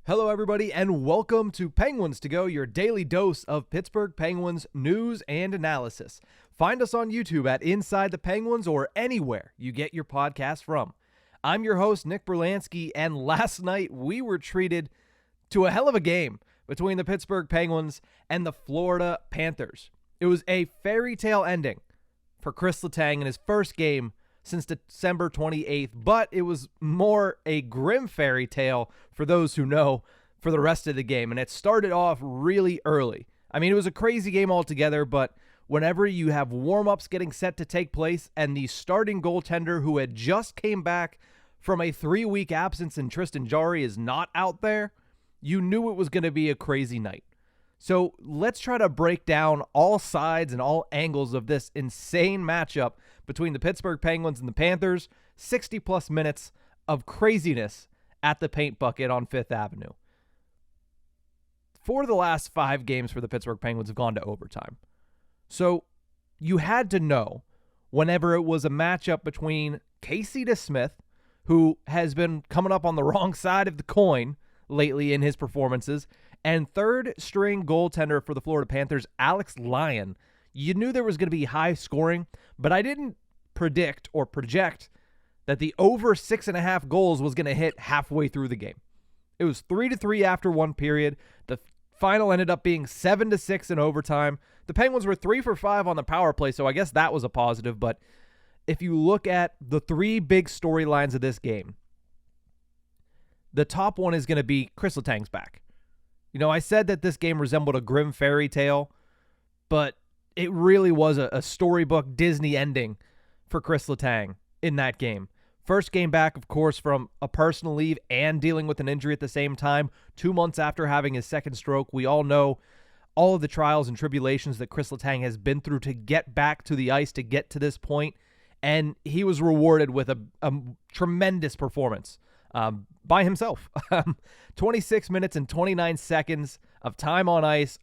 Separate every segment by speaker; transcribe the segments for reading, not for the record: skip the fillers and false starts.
Speaker 1: Hello, everybody, and welcome to Penguins to Go, your daily dose of Pittsburgh Penguins news and analysis. Find us on YouTube at Inside the Penguins or anywhere you get your podcast from. I'm your host, Nick Brlansky, and last night we were treated to a hell of a game between the Pittsburgh Penguins and the Florida Panthers. It was a fairy tale ending for Chris Letang in his first game since December 28th, but it was more a grim fairy tale for those who know for the rest of the game, and it started off really early. I mean, it was a crazy game altogether, but whenever you have warmups getting set to take place and the starting goaltender who had just came back from a 3-week absence and Tristan Jarry is not out there, you knew it was going to be a crazy night. So let's try to break down all sides and all angles of this insane matchup between the Pittsburgh Penguins and the Panthers. 60-plus minutes of craziness at the paint bucket on 5th Avenue. 4 of the last 5 games for the Pittsburgh Penguins have gone to overtime. So you had to know whenever it was a matchup between Casey DeSmith, who has been coming up on the wrong side of the coin lately in his performances, and third-string goaltender for the Florida Panthers, Alex Lyon. You knew there was going to be high scoring, but I didn't predict or project that the over 6.5 goals was going to hit halfway through the game. It was 3-3 after one period. The final ended up being 7-6 in overtime. The Penguins were 3 for 5 on the power play, so I guess that was a positive. But if you look at the 3 big storylines of this game, the top one is going to be Chris Letang's back. You know, I said that this game resembled a grim fairy tale, but it really was a storybook Disney ending for Chris Letang in that game. First game back, of course, from a personal leave and dealing with an injury at the same time. 2 months after having his second stroke, we all know all of the trials and tribulations that Chris Letang has been through to get back to the ice, to get to this point, and he was rewarded with a tremendous performance by himself. 26 minutes and 29 seconds of time on ice,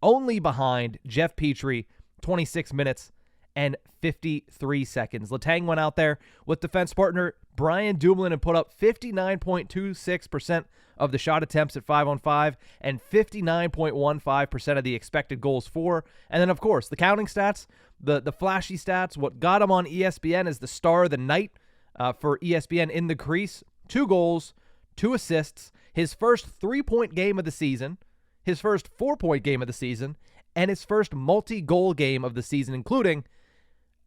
Speaker 1: only behind Jeff Petrie, 26 minutes and 53 seconds. Letang went out there with defense partner Brian Dumoulin and put up 59.26% of the shot attempts at 5-on-5 and 59.15% of the expected goals for. And then, of course, the counting stats, the flashy stats, what got him on ESPN as the star of the night for ESPN in the crease. 2 goals, 2 assists, his first 3-point game of the season, his first 4-point game of the season, and his first multi-goal game of the season, including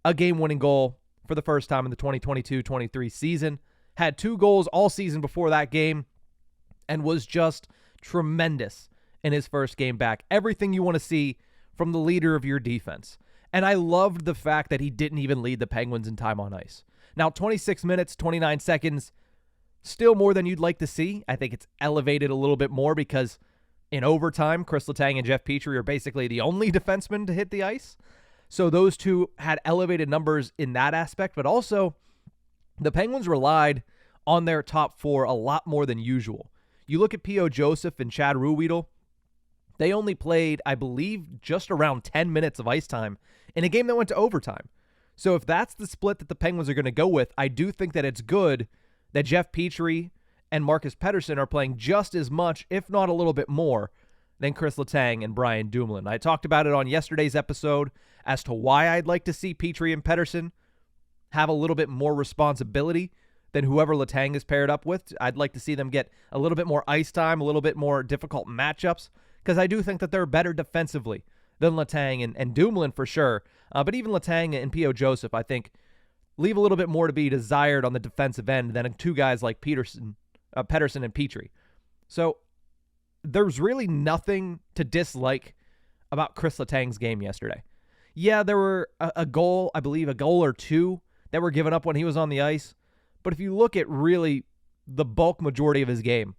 Speaker 1: a game-winning goal for the first time in the 2022-23 season. Had 2 goals all season before that game and was just tremendous in his first game back. Everything you want to see from the leader of your defense. And I loved the fact that he didn't even lead the Penguins in time on ice. Now, 26 minutes, 29 seconds, still more than you'd like to see. I think it's elevated a little bit more because in overtime, Chris Letang and Jeff Petrie are basically the only defensemen to hit the ice. So those two had elevated numbers in that aspect, but also the Penguins relied on their top 4 a lot more than usual. You look at P.O. Joseph and Chad Ruhwedel, they only played, I believe, just around 10 minutes of ice time in a game that went to overtime. So if that's the split that the Penguins are going to go with, I do think that it's good that Jeff Petrie and Marcus Pettersson are playing just as much, if not a little bit more, than Chris Letang and Brian Dumoulin. I talked about it on yesterday's episode as to why I'd like to see Petrie and Pettersson have a little bit more responsibility than whoever Letang is paired up with. I'd like to see them get a little bit more ice time, a little bit more difficult matchups, because I do think that they're better defensively than Letang and Dumoulin for sure. But even Letang and P.O. Joseph, I think, leave a little bit more to be desired on the defensive end than 2 guys like Pettersson and Petrie. So there's really nothing to dislike about Chris Letang's game yesterday. Yeah, there were a goal, I believe a goal or 2 that were given up when he was on the ice. But if you look at really the bulk majority of his game,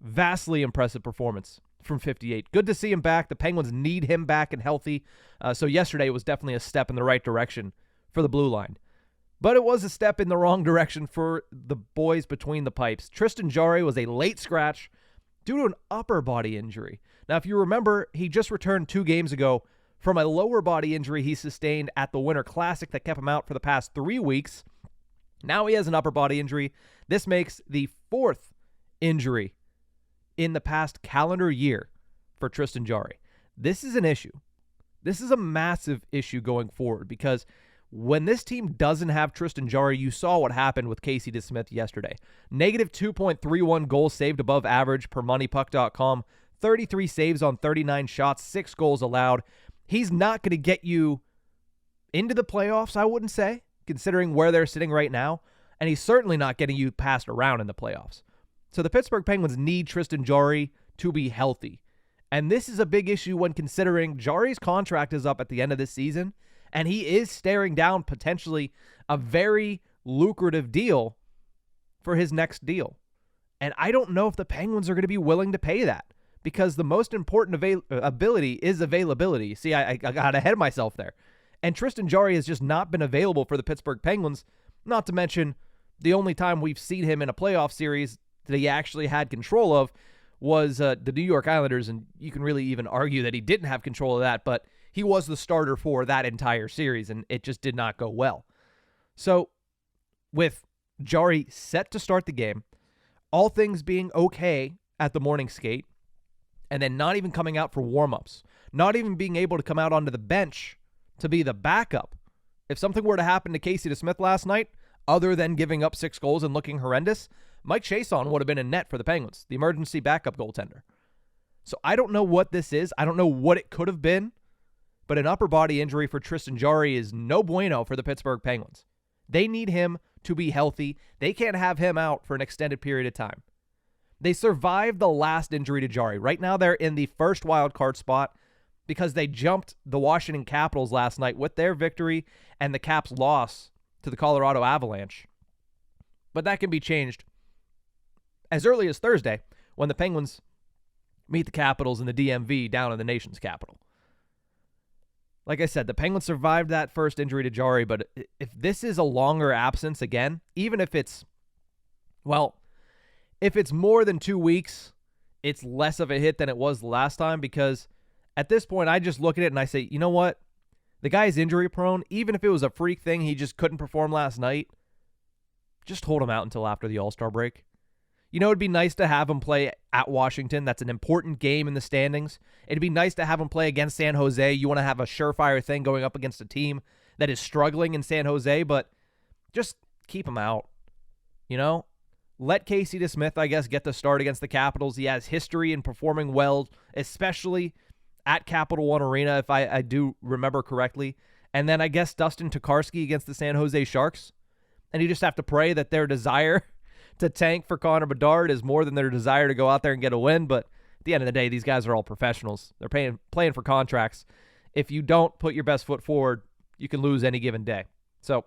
Speaker 1: vastly impressive performance from 58. Good to see him back. The Penguins need him back and healthy. So yesterday was definitely a step in the right direction for the blue line. But it was a step in the wrong direction for the boys between the pipes. Tristan Jarry was a late scratch due to an upper body injury. Now, if you remember, he just returned 2 games ago from a lower body injury he sustained at the Winter Classic that kept him out for the past 3 weeks. Now he has an upper body injury. This makes the 4th injury in the past calendar year for Tristan Jarry. This is an issue. This is a massive issue going forward because when this team doesn't have Tristan Jarry, you saw what happened with Casey DeSmith yesterday. Negative 2.31 goals saved above average per moneypuck.com, 33 saves on 39 shots, 6 goals allowed. He's not going to get you into the playoffs, I wouldn't say, considering where they're sitting right now, and he's certainly not getting you passed around in the playoffs. So the Pittsburgh Penguins need Tristan Jarry to be healthy. And this is a big issue when considering Jarry's contract is up at the end of this season, and he is staring down potentially a very lucrative deal for his next deal. And I don't know if the Penguins are going to be willing to pay that because the most important ability is availability. See, I got ahead of myself there. And Tristan Jarry has just not been available for the Pittsburgh Penguins, not to mention the only time we've seen him in a playoff series that he actually had control of was the New York Islanders, and you can really even argue that he didn't have control of that, but he was the starter for that entire series, and it just did not go well. So, with Jarry set to start the game, all things being okay at the morning skate, and then not even coming out for warmups, not even being able to come out onto the bench to be the backup. If something were to happen to Casey DeSmith last night, other than giving up 6 goals and looking horrendous, Mike Chiasson would have been in net for the Penguins, the emergency backup goaltender. So I don't know what this is. I don't know what it could have been, but an upper body injury for Tristan Jarry is no bueno for the Pittsburgh Penguins. They need him to be healthy. They can't have him out for an extended period of time. They survived the last injury to Jarry. Right now they're in the first wild card spot because they jumped the Washington Capitals last night with their victory and the Caps' loss to the Colorado Avalanche. But that can be changed as early as Thursday when the Penguins meet the Capitals in the DMV down in the nation's capital. Like I said, the Penguins survived that first injury to Jarry, but if this is a longer absence again, even if it's, well, if it's more than 2 weeks, it's less of a hit than it was the last time because at this point, I just look at it and I say, you know what? The guy's injury prone. Even if it was a freak thing, he just couldn't perform last night. Just hold him out until after the All-Star break. You know, it'd be nice to have him play at Washington. That's an important game in the standings. It'd be nice to have him play against San Jose. You want to have a surefire thing going up against a team that is struggling in San Jose, but just keep him out. You know? Let Casey DeSmith, I guess, get the start against the Capitals. He has history in performing well, especially at Capital One Arena, if I do remember correctly. And then I guess Dustin Tokarski against the San Jose Sharks. And you just have to pray that their desire to tank for Connor Bedard is more than their desire to go out there and get a win. But at the end of the day, these guys are all professionals. They're playing for contracts. If you don't put your best foot forward, you can lose any given day. So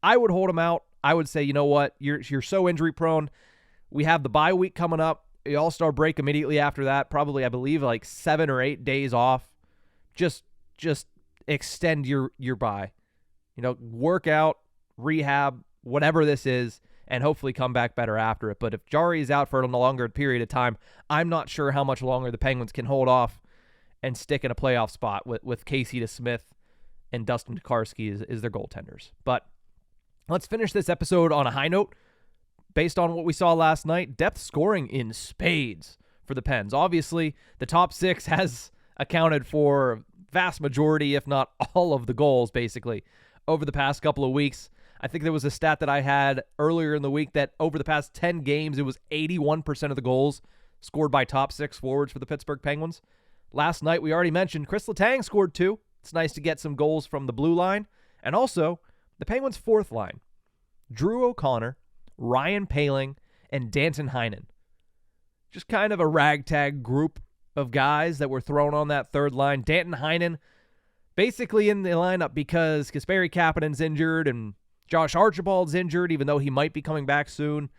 Speaker 1: I would hold him out. I would say, you know what? You're so injury prone. We have the bye week coming up. The All-Star break immediately after that. Probably, I believe, like 7 or 8 days off. Just extend your bye. You know, work out, rehab, whatever this is, and hopefully come back better after it. But if Jarry is out for a longer period of time, I'm not sure how much longer the Penguins can hold off and stick in a playoff spot with Casey DeSmith and Dustin Tokarski as their goaltenders. But let's finish this episode on a high note. Based on what we saw last night, depth scoring in spades for the Pens. Obviously, the top 6 has accounted for vast majority, if not all of the goals, basically, over the past couple of weeks. I think there was a stat that I had earlier in the week that over the past 10 games, it was 81% of the goals scored by top 6 forwards for the Pittsburgh Penguins. Last night, we already mentioned Chris Letang scored 2. It's nice to get some goals from the blue line. And also, the Penguins' fourth line, Drew O'Connor, Ryan Poehling, and Danton Heinen. Just kind of a ragtag group of guys that were thrown on that third line. Danton Heinen basically in the lineup because Kasperi Kapanen's injured and Josh Archibald's injured, even though he might be coming back soon.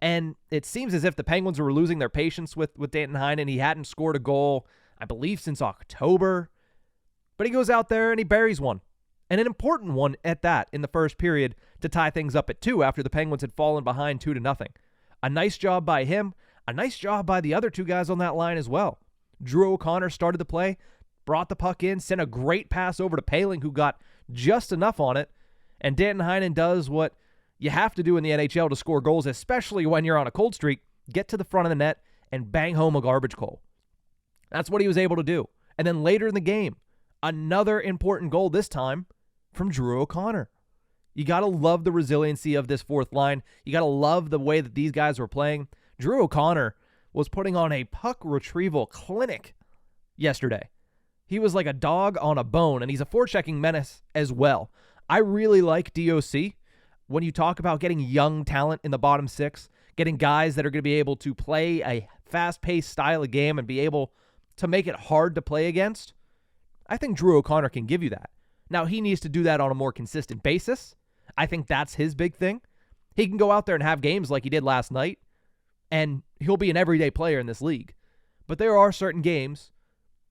Speaker 1: And it seems as if the Penguins were losing their patience with Danton Heinen. He hadn't scored a goal, I believe, since October. But he goes out there and he buries one. And an important one at that in the first period to tie things up at 2 after the Penguins had fallen behind 2-0. A nice job by him. A nice job by the other 2 guys on that line as well. Drew O'Connor started the play, brought the puck in, sent a great pass over to Poehling, who got just enough on it. And Danton Heinen does what you have to do in the NHL to score goals, especially when you're on a cold streak. Get to the front of the net and bang home a garbage goal. That's what he was able to do. And then later in the game, another important goal, this time from Drew O'Connor. You got to love the resiliency of this fourth line. You got to love the way that these guys were playing. Drew O'Connor was putting on a puck retrieval clinic yesterday. He was like a dog on a bone, and he's a forechecking menace as well. I really like DOC. When you talk about getting young talent in the bottom six, getting guys that are going to be able to play a fast-paced style of game and be able to make it hard to play against, I think Drew O'Connor can give you that. Now, he needs to do that on a more consistent basis. I think that's his big thing. He can go out there and have games like he did last night, and he'll be an everyday player in this league. But there are certain games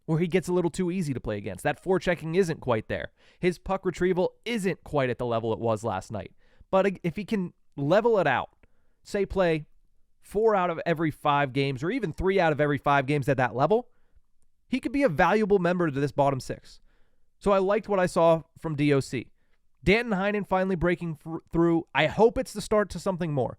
Speaker 1: where he gets a little too easy to play against. That forechecking isn't quite there. His puck retrieval isn't quite at the level it was last night. But if he can level it out, say play 4 out of every 5 games or even 3 out of every 5 games at that level, he could be a valuable member to this bottom six. So I liked what I saw from DOC. Danton Heinen finally breaking through. I hope it's the start to something more.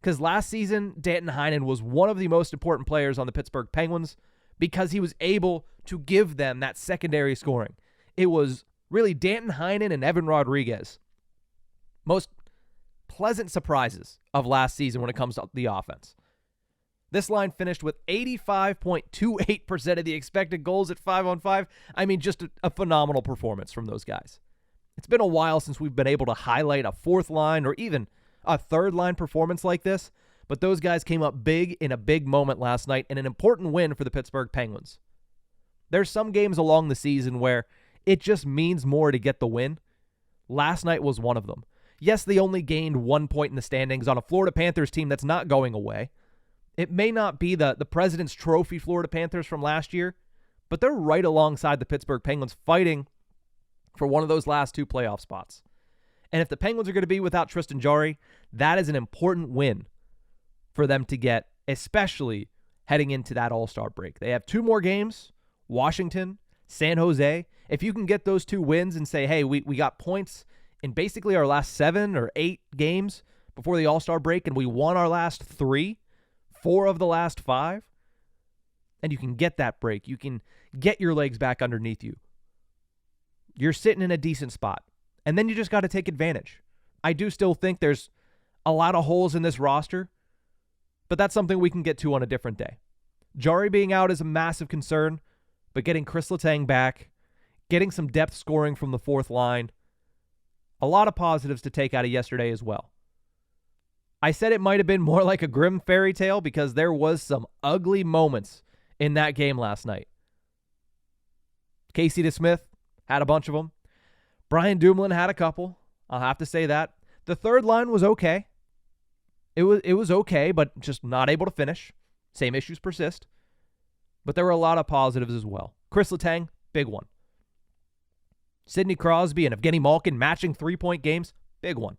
Speaker 1: Because last season, Danton Heinen was one of the most important players on the Pittsburgh Penguins because he was able to give them that secondary scoring. It was really Danton Heinen and Evan Rodriguez. Most pleasant surprises of last season when it comes to the offense. This line finished with 85.28% of the expected goals at 5-on-5. I mean, just a phenomenal performance from those guys. It's been a while since we've been able to highlight a fourth line or even a third line performance like this, but those guys came up big in a big moment last night and an important win for the Pittsburgh Penguins. There's some games along the season where it just means more to get the win. Last night was one of them. Yes, they only gained 1 point in the standings on a Florida Panthers team that's not going away. It may not be the President's Trophy Florida Panthers from last year, but they're right alongside the Pittsburgh Penguins fighting for one of those last 2 playoff spots. And if the Penguins are going to be without Tristan Jarry, that is an important win for them to get, especially heading into that All-Star break. They have 2 more games, Washington, San Jose. If you can get those 2 wins and say, hey, we got points in basically our last 7 or 8 games before the All-Star break, and we won our last 3, 4 of the last 5, and you can get that break. You can get your legs back underneath you. You're sitting in a decent spot. And then you just got to take advantage. I do still think there's a lot of holes in this roster, but that's something we can get to on a different day. Jarry being out is a massive concern, but getting Chris Letang back, getting some depth scoring from the fourth line, a lot of positives to take out of yesterday as well. I said it might have been more like a grim fairy tale because there was some ugly moments in that game last night. Casey DeSmith had a bunch of them. Brian Dumoulin had a couple. I'll have to say that. The third line was okay. It was okay, but just not able to finish. Same issues persist. But there were a lot of positives as well. Chris Letang, big one. Sidney Crosby and Evgeny Malkin matching 3-point games, big one.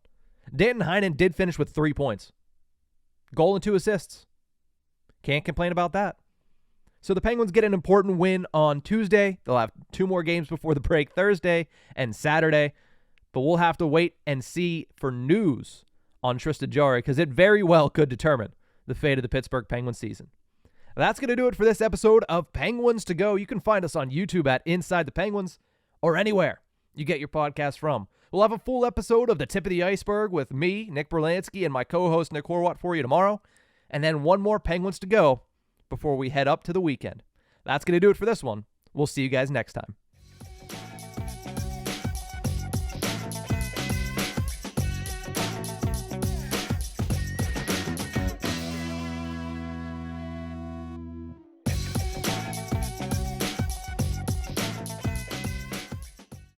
Speaker 1: Danton Heinen did finish with 3 points. Goal and 2 assists. Can't complain about that. So the Penguins get an important win on Tuesday. They'll have 2 more games before the break, Thursday and Saturday. But we'll have to wait and see for news on Tristan Jarry because it very well could determine the fate of the Pittsburgh Penguins season. That's going to do it for this episode of Penguins to Go. You can find us on YouTube at Inside the Penguins or anywhere you get your podcast from. We'll have a full episode of The Tip of the Ice-Burgh with me, Nick Brlansky, and my co-host Nick Horwat for you tomorrow. And then one more Penguins to Go before we head up to the weekend. That's going to do it for this one. We'll see you guys next time.